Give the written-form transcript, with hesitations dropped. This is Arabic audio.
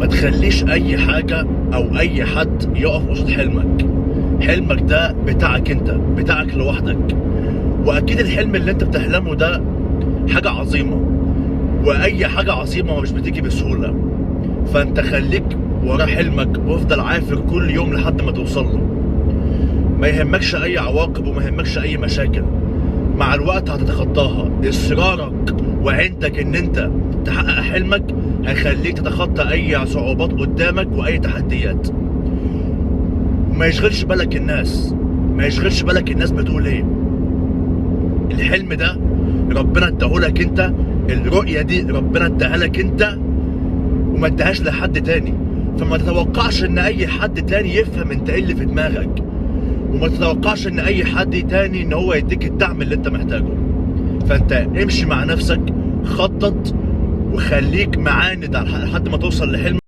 ما تخليش اي حاجة او اي حد يقف قصاد حلمك. حلمك ده بتاعك انت، بتاعك لوحدك. واكيد الحلم اللي انت بتحلمه ده حاجة عظيمة، واي حاجة عظيمة مش بتيجي بسهولة. فانت خليك ورا حلمك وافضل عافر كل يوم لحد ما توصل له. ما يهمكش اي عواقب وما يهمكش اي مشاكل، مع الوقت هتتخطاها. اصرارك وعندك ان انت تحقق حلمك هيخليك تتخطى اي صعوبات قدامك واي تحديات. وما يشغلش بالك الناس، ما يشغلش بالك الناس بتقول ايه. الحلم ده ربنا اداهولك انت، الرؤية دي ربنا اداها لك انت وما اداهاش لحد تاني. فما تتوقعش ان اي حد تاني يفهم انت ايه اللي في دماغك، وما تتوقعش ان اي حد تاني ان هو يديك الدعم اللي انت محتاجه. فانت امشي مع نفسك، خطط وخليك معاند لحد ما توصل لحلمك.